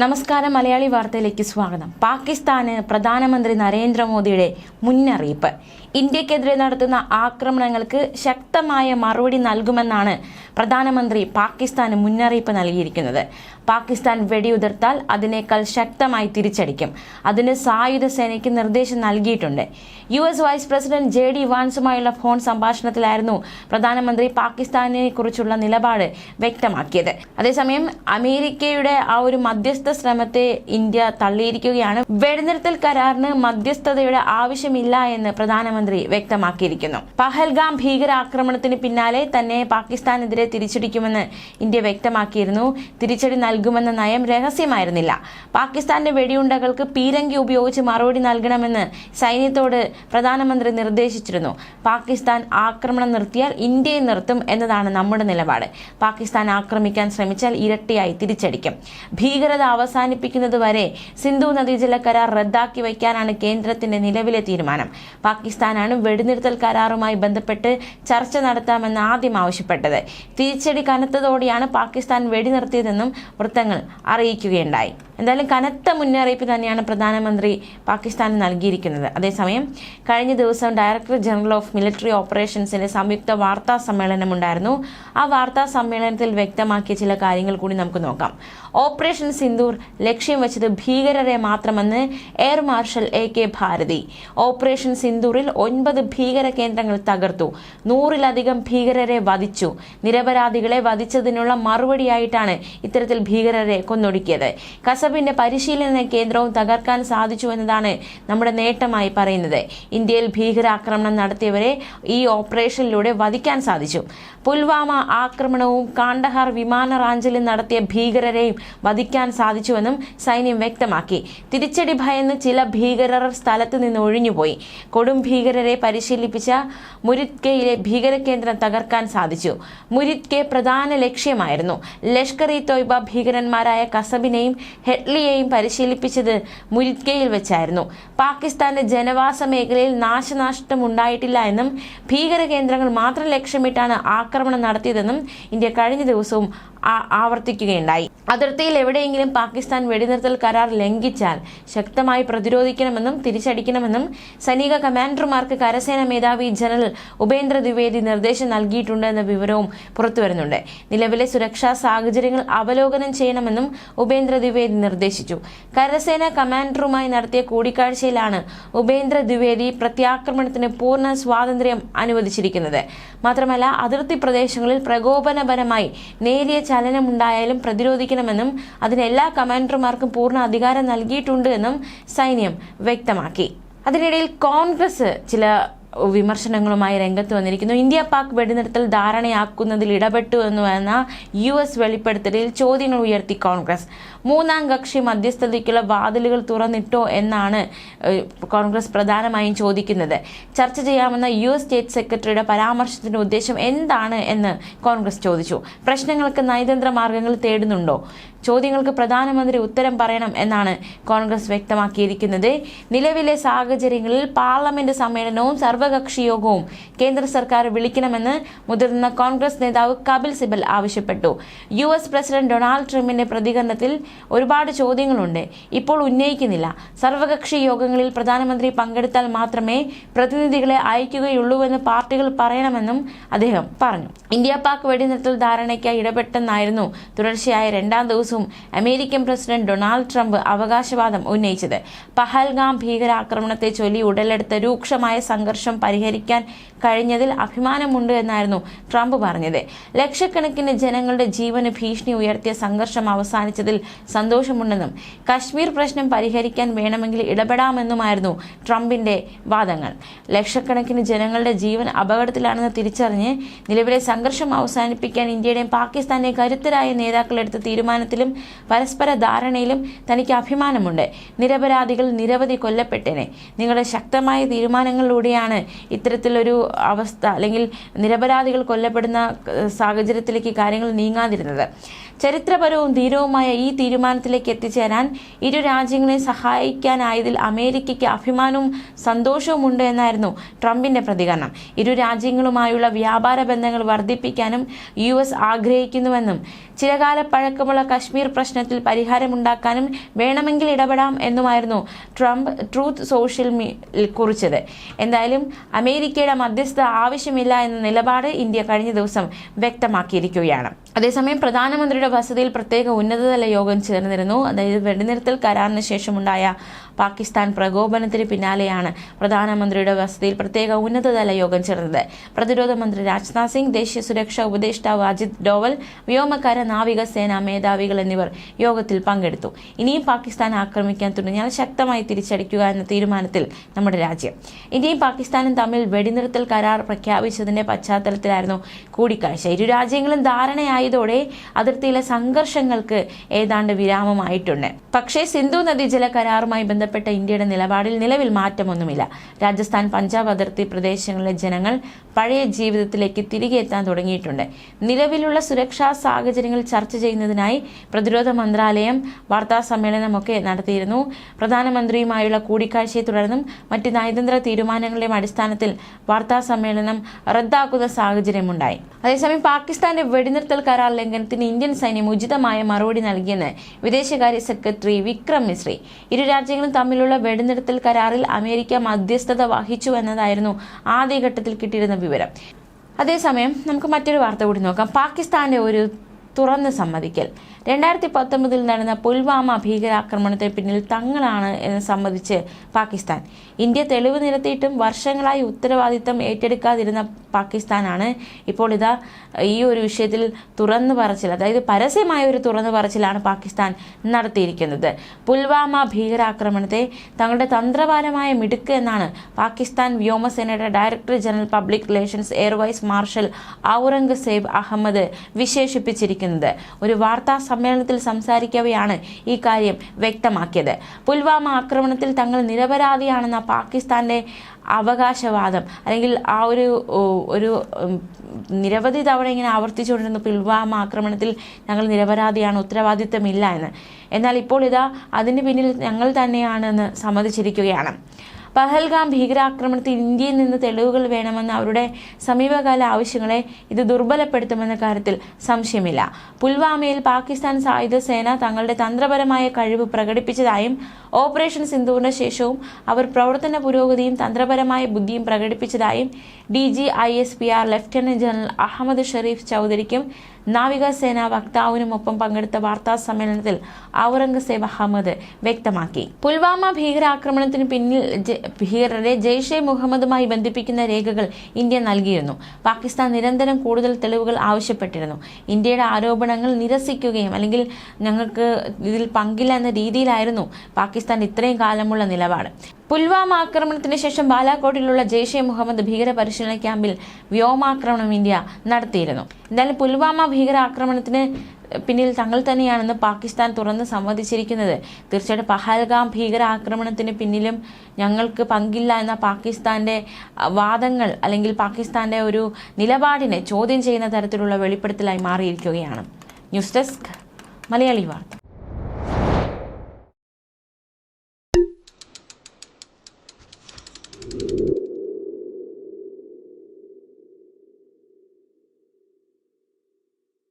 നമസ്കാരം, മലയാളി വാർത്തയിലേക്ക് സ്വാഗതം. പാകിസ്ഥാന് പ്രധാനമന്ത്രി നരേന്ദ്രമോദിയുടെ മുന്നറിയിപ്പ്. ഇന്ത്യക്കെതിരെ നടത്തുന്ന ആക്രമണങ്ങൾക്ക് ശക്തമായ മറുപടി നൽകുമെന്നാണ് പ്രധാനമന്ത്രി പാകിസ്ഥാന് മുന്നറിയിപ്പ് നൽകിയിരിക്കുന്നത്. പാകിസ്ഥാൻ വെടിയുതിർത്താൽ അതിനേക്കാൾ ശക്തമായി തിരിച്ചടിക്കും. അതിന് സായുധ സേനയ്ക്ക് നിർദ്ദേശം നൽകിയിട്ടുണ്ട്. US വൈസ് പ്രസിഡന്റ് JD വാൻസുമായുള്ള ഫോൺ സംഭാഷണത്തിലായിരുന്നു പ്രധാനമന്ത്രി പാകിസ്ഥാനെ കുറിച്ചുള്ള നിലപാട് വ്യക്തമാക്കിയത്. അതേസമയം അമേരിക്കയുടെ ആ ഒരു മധ്യസ്ഥ ശ്രമത്തെ ഇന്ത്യ തള്ളിയിരിക്കുകയാണ്. വെടിനിർത്തൽ കരാറിന് മധ്യസ്ഥതയുടെ ആവശ്യമില്ല എന്ന് പ്രധാനമന്ത്രി വ്യക്തമാക്കിയിരിക്കുന്നു. പഹൽഗാം ഭീകരാക്രമണത്തിന് പിന്നാലെ തന്നെ പാകിസ്ഥാനെതിരെ തിരിച്ചടിക്കുമെന്ന് ഇന്ത്യ വ്യക്തമാക്കിയിരുന്നു. തിരിച്ചടി നൽകുമെന്ന നയം രഹസ്യമായിരുന്നില്ല. പാകിസ്ഥാന്റെ വെടിയുണ്ടകൾക്ക് പീരങ്കി ഉപയോഗിച്ച് മറുപടി നൽകണമെന്ന് സൈന്യത്തോട് പ്രധാനമന്ത്രി നിർദ്ദേശിച്ചിരുന്നു. പാകിസ്ഥാൻ ആക്രമണം നിർത്തിയാൽ ഇന്ത്യയെ നിർത്തും എന്നതാണ് നമ്മുടെ നിലപാട്. പാകിസ്ഥാൻ ആക്രമിക്കാൻ ശ്രമിച്ചാൽ ഇരട്ടിയായി തിരിച്ചടിക്കും. ഭീകരത അവസാനിപ്പിക്കുന്നതുവരെ സിന്ധു നദീജല കരാർ റദ്ദാക്കി വയ്ക്കാനാണ് കേന്ദ്രത്തിന്റെ നിലവിലെ തീരുമാനം. പാകിസ്ഥാനാണ് വെടിനിർത്തൽ കരാറുമായി ബന്ധപ്പെട്ട് ചർച്ച നടത്താമെന്ന് ആദ്യം ആവശ്യപ്പെട്ടത്. തിരിച്ചടി കനത്തതോടെയാണ് പാകിസ്ഥാൻ വെടിനിർത്തിയതെന്നും വൃത്തങ്ങൾ അറിയിക്കുകയുണ്ടായി. എന്തായാലും കനത്ത മുന്നറിയിപ്പ് തന്നെയാണ് പ്രധാനമന്ത്രി പാകിസ്ഥാന് നൽകിയിരിക്കുന്നത്. അതേസമയം കഴിഞ്ഞ ദിവസം ഡയറക്ടർ ജനറൽ ഓഫ് മിലിറ്ററി ഓപ്പറേഷൻസിന്റെ സംയുക്ത വാർത്താ സമ്മേളനം ഉണ്ടായിരുന്നു. ആ വാർത്താ സമ്മേളനത്തിൽ വ്യക്തമാക്കിയ ചില കാര്യങ്ങൾ കൂടി നമുക്ക് നോക്കാം. ഓപ്പറേഷൻ സിന്ദൂർ ലക്ഷ്യം വെച്ചത് ഭീകരരെ മാത്രമെന്ന് air marshal AK Bharti. Operation സിന്ദൂറിൽ 9 ഭീകര കേന്ദ്രങ്ങൾ തകർത്തു. 100-ലധികം ഭീകരരെ വധിച്ചു. നിരപരാധികളെ വധിച്ചതിനുള്ള മറുപടിയായിട്ടാണ് ഇത്തരത്തിൽ ഭീകരരെ കൊന്നൊടുക്കിയത്. കസബിന്റെ പരിശീലന കേന്ദ്രവും തകർക്കാൻ സാധിച്ചു എന്നതാണ് നമ്മുടെ നേട്ടമായി പറയുന്നത്. ഇന്ത്യയിൽ ഭീകരാക്രമണം നടത്തിയവരെ ഈ ഓപ്പറേഷനിലൂടെ വധിക്കാൻ സാധിച്ചു. പുൽവാമ ആക്രമണവും കാണ്ഡഹാർ വിമാനറാഞ്ചലും നടത്തിയ ഭീകരരെയും വധിക്കാൻ സാധിച്ചുവെന്നും സൈന്യം വ്യക്തമാക്കി. തിരിച്ചടി ഭയന്ന് ചില ഭീകരർ സ്ഥലത്ത് നിന്ന് ഒഴിഞ്ഞുപോയി. കൊടും ഭീകരരെ പരിശീലിപ്പിച്ച മുരിദ്കയിലെ ഭീകര കേന്ദ്രം തകർക്കാൻ സാധിച്ചു. മുരിദ്കെ പ്രധാന ലക്ഷ്യമായിരുന്നു. ലഷ്കർ-ഇ-തോയ്ബ ഭീകരന്മാരായ കസബിനെയും ഹെഡ്ലിയെയും പരിശീലിപ്പിച്ചത് മുരിദ്കയിൽ വെച്ചായിരുന്നു. പാകിസ്ഥാന്റെ ജനവാസ മേഖലയിൽ നാശനഷ്ടം ഉണ്ടായിട്ടില്ല എന്നും ഭീകര കേന്ദ്രങ്ങൾ മാത്രം ലക്ഷ്യമിട്ടാണ് ആക്രമണം നടത്തിയതെന്നും ഇന്ത്യ കഴിഞ്ഞ ദിവസവും ആവർത്തിക്കുകയുണ്ടായി. അതിർത്തിയിൽ എവിടെയെങ്കിലും പാകിസ്ഥാൻ വെടിനിർത്തൽ കരാർ ലംഘിച്ചാൽ ശക്തമായി പ്രതിരോധിക്കണമെന്നും തിരിച്ചടിക്കണമെന്നും സൈനിക കമാൻഡർമാർക്ക് കരസേന മേധാവി ജനറൽ ഉപേന്ദ്ര ദ്വിവേദി നിർദ്ദേശം നൽകിയിട്ടുണ്ട് എന്ന വിവരവും പുറത്തുവരുന്നുണ്ട്. നിലവിലെ സുരക്ഷാ സാഹചര്യങ്ങൾ അവലോകനം ചെയ്യണമെന്നും ഉപേന്ദ്ര ദ്വിവേദി നിർദ്ദേശിച്ചു. കരസേന കമാൻഡറുമായി നടത്തിയ കൂടിക്കാഴ്ചയിലാണ് ഉപേന്ദ്ര ദ്വിവേദി പ്രത്യാക്രമണത്തിന് പൂർണ്ണ സ്വാതന്ത്ര്യം അനുവദിച്ചിരിക്കുന്നത്. മാത്രമല്ല, അതിർത്തി പ്രദേശങ്ങളിൽ പ്രകോപനപരമായി നേരിയ ചലനമുണ്ടായാലും പ്രതിരോധിക്കണമെന്നും അതിന് എല്ലാ കമാൻഡർമാർക്കും പൂർണ്ണ അധികാരം നൽകിയിട്ടുണ്ട് എന്നും സൈന്യം വ്യക്തമാക്കി. അതിനിടയിൽ കോൺഗ്രസ് ചില വിമർശനങ്ങളുമായി രംഗത്ത് വന്നിരിക്കുന്നു. ഇന്ത്യ പാക് വെടിനിർത്തൽ ധാരണയാക്കുന്നതിൽ ഇടപെട്ടു എന്ന US വെളിപ്പെടുത്തലിൽ ചോദ്യങ്ങൾ ഉയർത്തി കോൺഗ്രസ്. മൂന്നാം കക്ഷി മധ്യസ്ഥതയ്ക്കുള്ള വാതിലുകൾ തുറന്നിട്ടോ എന്നാണ് കോൺഗ്രസ് പ്രധാനമായും ചോദിക്കുന്നത്. ചർച്ച ചെയ്യാമെന്ന US സ്റ്റേറ്റ് സെക്രട്ടറിയുടെ പരാമർശത്തിന്റെ ഉദ്ദേശം എന്താണ് എന്ന് കോൺഗ്രസ് ചോദിച്ചു. പ്രശ്നങ്ങൾക്ക് നയതന്ത്ര മാർഗങ്ങൾ തേടുന്നുണ്ടോ? ചോദ്യങ്ങൾക്ക് പ്രധാനമന്ത്രി ഉത്തരം പറയണം എന്നാണ് കോൺഗ്രസ് വ്യക്തമാക്കിയിരിക്കുന്നത്. നിലവിലെ സാഹചര്യങ്ങളിൽ പാർലമെന്റ് സമ്മേളനവും സർവകക്ഷി യോഗവും കേന്ദ്ര സർക്കാർ വിളിക്കണമെന്ന് മുതിർന്ന കോൺഗ്രസ് നേതാവ് കപിൽ സിബൽ ആവശ്യപ്പെട്ടു. US പ്രസിഡന്റ് ഡൊണാൾഡ് ട്രംപിന്റെ പ്രതികരണത്തിൽ ഒരുപാട് ചോദ്യങ്ങളുണ്ട്, ഇപ്പോൾ ഉന്നയിക്കുന്നില്ല. സർവകക്ഷി യോഗങ്ങളിൽ പ്രധാനമന്ത്രി പങ്കെടുത്താൽ മാത്രമേ പ്രതിനിധികളെ അയക്കുകയുള്ളൂവെന്ന് പാർട്ടികൾ പറയണമെന്നും അദ്ദേഹം പറഞ്ഞു. ഇന്ത്യ പാക് വെടിനിർത്തൽ ധാരണയ്ക്കായി ഇടപെട്ടെന്നായിരുന്നു തുടർച്ചയായ രണ്ടാം ദിവസവും അമേരിക്കൻ പ്രസിഡന്റ് ഡൊണാൾഡ് ട്രംപ് അവകാശവാദം ഉന്നയിച്ചത്. പഹൽഗാം ഭീകരാക്രമണത്തെ ചൊല്ലി ഉടലെടുത്ത രൂക്ഷമായ സംഘർഷം പരിഹരിക്കാൻ കഴിഞ്ഞതിൽ അഭിമാനമുണ്ട് എന്നായിരുന്നു ട്രംപ് പറഞ്ഞത്. ലക്ഷക്കണക്കിന് ജനങ്ങളുടെ ജീവന് ഭീഷണി ഉയർത്തിയ സംഘർഷം അവസാനിച്ചതിൽ സന്തോഷമുണ്ടെന്നും കശ്മീർ പ്രശ്നം പരിഹരിക്കാൻ വേണമെങ്കിൽ ഇടപെടാമെന്നുമായിരുന്നു ട്രംപിന്റെ വാദങ്ങൾ. ലക്ഷക്കണക്കിന് ജനങ്ങളുടെ ജീവൻ അപകടത്തിലാണെന്ന് തിരിച്ചറിഞ്ഞ് നിലവിലെ സംഘർഷം അവസാനിപ്പിക്കാൻ ഇന്ത്യയുടെയും പാകിസ്ഥാന്റെയും കരുത്തരായ നേതാക്കൾ എടുത്ത തീരുമാനത്തിലും പരസ്പര ധാരണയിലും തനിക്ക് അഭിമാനമുണ്ട്. നിരപരാധികൾ നിരവധി കൊല്ലപ്പെട്ടേനെ. നിങ്ങളുടെ ശക്തമായ തീരുമാനങ്ങളിലൂടെയാണ് ഇത്തരത്തിലൊരു അവസ്ഥ അല്ലെങ്കിൽ നിരപരാധികൾ കൊല്ലപ്പെടുന്ന സാഹചര്യത്തിലേക്ക് കാര്യങ്ങൾ നീങ്ങാതിരുന്നത്. ചരിത്രപരവും ധീരവുമായ ഈ തീരുമാനത്തിലേക്ക് എത്തിച്ചേരാൻ ഇരു രാജ്യങ്ങളെ സഹായിക്കാനായതിൽ അമേരിക്കയ്ക്ക് അഭിമാനവും സന്തോഷവും ഉണ്ട് എന്നായിരുന്നു ട്രംപിന്റെ പ്രതികരണം. ഇരു രാജ്യങ്ങളുമായുള്ള വ്യാപാര ബന്ധങ്ങൾ വർദ്ധിപ്പിക്കാനും US ആഗ്രഹിക്കുന്നുവെന്നും ചിലകാല പഴക്കമുള്ള കശ്മീർ പ്രശ്നത്തിൽ പരിഹാരമുണ്ടാക്കാനും വേണമെങ്കിൽ ഇടപെടാം എന്നുമായിരുന്നു ട്രംപ് ട്രൂത്ത് സോഷ്യലിൽ കുറിച്ചത്. എന്തായാലും അമേരിക്കയുടെ മധ്യസ്ഥത ആവശ്യമില്ല എന്ന നിലപാട് ഇന്ത്യ കഴിഞ്ഞ ദിവസം വ്യക്തമാക്കിയിരിക്കുകയാണ്. അതേസമയം പ്രധാനമന്ത്രിയുടെ വസതിയിൽ പ്രത്യേക ഉന്നതതല യോഗം ചേർന്നിരുന്നു. അതായത് വെടിനിർത്തൽ കരാറിന് ശേഷമുണ്ടായ പാകിസ്ഥാൻ പ്രകോപനത്തിന് പിന്നാലെയാണ് പ്രധാനമന്ത്രിയുടെ വസതിയിൽ പ്രത്യേക ഉന്നതതല യോഗം ചേർന്നത്. പ്രതിരോധ മന്ത്രി രാജ്നാഥ് സിംഗ്, ദേശീയ സുരക്ഷാ ഉപദേഷ്ടാവ് അജിത് ഡോവൽ, വ്യോമകര നാവിക സേനാ മേധാവികൾ എന്നിവർ യോഗത്തിൽ പങ്കെടുത്തു. ഇനിയും പാകിസ്ഥാൻ ആക്രമിക്കാൻ തുടങ്ങിയാൽ ശക്തമായി തിരിച്ചടിക്കുക എന്ന തീരുമാനത്തിൽ നമ്മുടെ രാജ്യം. ഇന്ത്യയും പാകിസ്ഥാനും തമ്മിൽ വെടിനിർത്തൽ കരാർ പ്രഖ്യാപിച്ചതിന്റെ പശ്ചാത്തലത്തിലായിരുന്നു കൂടിക്കാഴ്ച. ഇരു രാജ്യങ്ങളും ധാരണയായതോടെ അതിർത്തിയിലെ സംഘർഷങ്ങൾക്ക് ഏതാണ്ട് വിരാമമായിട്ടുണ്ട്. പക്ഷേ സിന്ധു നദീജല കരാറുമായി ബന്ധപ്പെട്ട ഇന്ത്യയുടെ നിലപാടിൽ നിലവിൽ മാറ്റമൊന്നുമില്ല. രാജസ്ഥാൻ, പഞ്ചാബ് അതിർത്തി പ്രദേശങ്ങളിലെ ജനങ്ങൾ പഴയ ജീവിതത്തിലേക്ക് തിരികെ എത്താൻ തുടങ്ങിയിട്ടുണ്ട്. നിലവിലുള്ള സുരക്ഷാ സാഹചര്യങ്ങൾ ചർച്ച ചെയ്യുന്നതിനായി പ്രതിരോധ മന്ത്രാലയം വാർത്താ സമ്മേളനമൊക്കെ നടത്തിയിരുന്നു. പ്രധാനമന്ത്രിയുമായുള്ള കൂടിക്കാഴ്ചയെ തുടർന്നും മറ്റ് നയതന്ത്ര തീരുമാനങ്ങളുടെയും അടിസ്ഥാനത്തിൽ വാർത്താ സമ്മേളനം റദ്ദാക്കുന്ന സാഹചര്യമുണ്ടായി. അതേസമയം പാകിസ്ഥാന്റെ വെടിനിർത്തൽ കരാർ ലംഘനത്തിന് ഇന്ത്യൻ സൈന്യം ഉചിതമായ മറുപടി നൽകിയെന്ന് വിദേശകാര്യ സെക്രട്ടറി വിക്രം മിശ്രി. ഇരു രാജ്യങ്ങളും തമ്മിലുള്ള വെടിനിർത്തൽ കരാറിൽ അമേരിക്ക മധ്യസ്ഥത വഹിച്ചു എന്നതായിരുന്നു ആദ്യഘട്ടത്തിൽ കിട്ടിയിരുന്ന വിവരം. അതേസമയം നമുക്ക് മറ്റൊരു വാർത്ത കൂടി നോക്കാം. പാകിസ്ഥാന്റെ ഒരു തുറന്ന് സമ്മതിക്കൽ. 2019 നടന്ന പുൽവാമ ഭീകരാക്രമണത്തിന് പിന്നിൽ തങ്ങളാണ് എന്ന് സമ്മതിച്ച് പാകിസ്ഥാൻ. ഇന്ത്യ തെളിവ് നിരത്തിയിട്ടും വർഷങ്ങളായി ഉത്തരവാദിത്തം ഏറ്റെടുക്കാതിരുന്ന പാകിസ്ഥാനാണ് ഇപ്പോൾ ഇതാ ഈ ഒരു വിഷയത്തിൽ തുറന്നു പറച്ചിൽ, അതായത് പരസ്യമായ ഒരു തുറന്നു പറച്ചിലാണ് പാകിസ്ഥാൻ നടത്തിയിരിക്കുന്നത്. പുൽവാമ ഭീകരാക്രമണത്തെ തങ്ങളുടെ തന്ത്രപരമായ മിടുക്ക് എന്നാണ് പാകിസ്ഥാൻ വ്യോമസേനയുടെ director general public relations air vice marshal Aurangzeb Ahmed വിശേഷിപ്പിച്ചിരിക്കുന്നത്. ഒരു വാർത്താ സമ്മേളനത്തിൽ സംസാരിക്കവെയാണ് ഈ കാര്യം വ്യക്തമാക്കിയത്. പുൽവാമ ആക്രമണത്തിൽ തങ്ങൾ നിരപരാധിയാണെന്ന പാകിസ്ഥാന്റെ അവകാശവാദം, അല്ലെങ്കിൽ ആ ഒരു നിരവധി തവണ ഇങ്ങനെ ആവർത്തിച്ചുകൊണ്ടിരുന്ന പുൽവാമ ആക്രമണത്തിൽ ഞങ്ങൾ നിരപരാധിയാണ്, ഉത്തരവാദിത്തമില്ല എന്ന്. എന്നാൽ ഇപ്പോൾ ഇതാ അതിന് പിന്നിൽ ഞങ്ങൾ തന്നെയാണെന്ന് സമ്മതിച്ചിരിക്കുകയാണ്. പഹൽഗാം ഭീകരാക്രമണത്തിൽ ഇന്ത്യയിൽ നിന്ന് തെളിവുകൾ വേണമെന്ന അവരുടെ സമീപകാല ആവശ്യങ്ങളെ ഇത് ദുർബലപ്പെടുത്തുമെന്ന കാര്യത്തിൽ സംശയമില്ല. പുൽവാമയിൽ പാകിസ്ഥാൻ സായുധ സേന തങ്ങളുടെ തന്ത്രപരമായ കഴിവ് പ്രകടിപ്പിച്ചതായും ഓപ്പറേഷൻ സിന്ധൂറിന് ശേഷവും അവർ പ്രവർത്തന പുരോഗതിയും തന്ത്രപരമായ ബുദ്ധിയും പ്രകടിപ്പിച്ചതായും DGISPR lieutenant general Ahmed Sharif ചൗധരിക്കും നാവികസേനാ വക്താവിനുമൊപ്പം പങ്കെടുത്ത വാർത്താ സമ്മേളനത്തിൽ ഔറംഗസേബ് അഹമ്മദ് വ്യക്തമാക്കി. പുൽവാമ ഭീകരാക്രമണത്തിന് പിന്നിൽ ഭീകരരെ ജെയ്ഷെ മുഹമ്മദുമായി ബന്ധിപ്പിക്കുന്ന രേഖകൾ ഇന്ത്യ നൽകിയിരുന്നു. പാകിസ്ഥാൻ നിരന്തരം കൂടുതൽ തെളിവുകൾ ആവശ്യപ്പെട്ടിരുന്നു. ഇന്ത്യയുടെ ആരോപണങ്ങൾ നിരസിക്കുകയും അല്ലെങ്കിൽ ഞങ്ങൾക്ക് ഇതിൽ പങ്കില്ല എന്ന രീതിയിലായിരുന്നു പാകിസ്ഥാൻ ഇത്രയും കാലമുള്ള നിലപാട്. പുൽവാമ ആക്രമണത്തിന് ശേഷം ബാലാകോട്ടിലുള്ള ജെയ്ഷെ മുഹമ്മദ് ഭീകര പരിശീലന ക്യാമ്പിൽ വ്യോമാക്രമണം ഇന്ത്യ നടത്തിയിരുന്നു. എന്തായാലും പുൽവാമ ഭീകരാക്രമണത്തിന് പിന്നിൽ തങ്ങൾ തന്നെയാണെന്ന് പാകിസ്ഥാൻ തുറന്ന് സമ്മതിച്ചിരിക്കുന്നത് തീർച്ചയായിട്ടും പഹൽഗാം ഭീകരാക്രമണത്തിന് പിന്നിലും ഞങ്ങൾക്ക് പങ്കില്ല എന്ന പാകിസ്ഥാന്റെ വാദങ്ങൾ അല്ലെങ്കിൽ പാകിസ്ഥാന്റെ ഒരു നിലപാടിനെ ചോദ്യം ചെയ്യുന്ന തരത്തിലുള്ള വെളിപ്പെടുത്തലായി മാറിയിരിക്കുകയാണ്. ന്യൂസ് ഡെസ്ക് മലയാളി വാർത്ത.